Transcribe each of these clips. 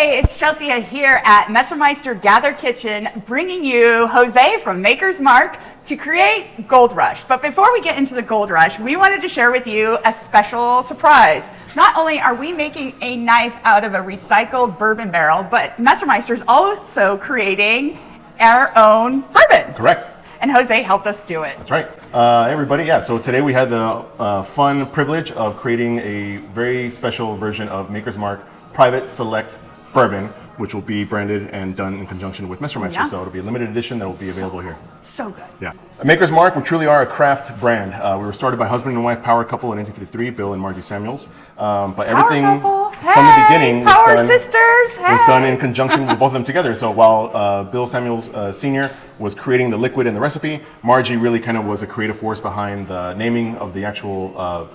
Hey, it's Chelsea here at Messermeister Gather Kitchen, bringing you Jose from Maker's Mark to create Gold Rush. But before we get into the Gold Rush, we wanted to share with you a special surprise. Not only are we making a knife out of a recycled bourbon barrel, but Messermeister is also creating our own bourbon. Correct. And Jose helped us do it. That's right. Everybody, yeah, so today we had the fun privilege of creating a very special version of Maker's Mark Private Select Bourbon, which will be branded and done in conjunction with Messermeister. Yeah. So it'll be a limited edition that will be available here. So good. Yeah. Maker's Mark, we truly are a craft brand. We were started by husband and wife power couple in 1953, Bill and Margie Samuels. But everything from the beginning was done in conjunction with both of them together. So while Bill Samuels Sr. was creating the liquid and the recipe, Margie really kind of was a creative force behind the naming of the actual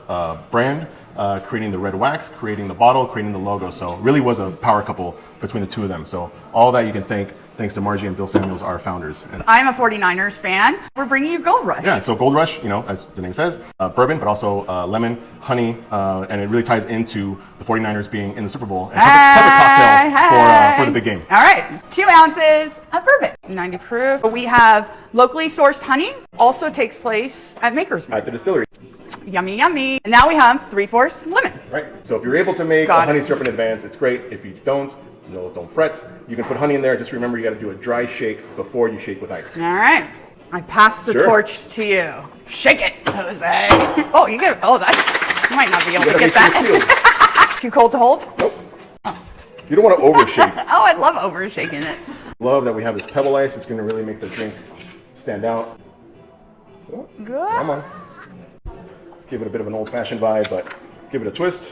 brand, creating the red wax, creating the bottle, creating the logo. So it really was a power couple between the two of them. So all that you can thanks to Margie and Bill Samuels, our founders. And I'm a 49ers fan. We're bringing you Gold Rush. yeah, so Gold Rush, you know, as the name says, bourbon, but also lemon, honey, and it really ties into the 49ers being in the Super Bowl. And perfect cocktail for the big game. All right, 2 ounces of bourbon, 90 proof. We have locally sourced honey, also takes place at Maker's Mark. At the distillery. Yummy, yummy. And now we have 3/4 lemon. Right, so if you're able to make a honey syrup in advance, it's great. If you don't, don't fret. You can put honey in there. Just remember, you got to do a dry shake before you shake with ice. All right, I pass the torch to you. Shake it, Jose. Oh, you get. Oh, that you might not be able to get that. Too cold to hold? Nope. Oh. You don't want to overshake. Oh, I love overshaking it. Love that we have this pebble ice. It's going to really make the drink stand out. Oh, good. Come on. Give it a bit of an old-fashioned vibe, but give it a twist.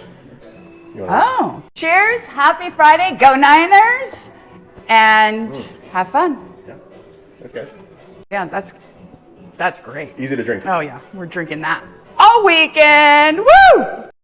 Oh, cheers. Happy Friday. Go Niners. And have fun. Yeah. Thanks, guys. Yeah, that's great. Easy to drink. Oh, yeah. We're drinking that all weekend. Woo!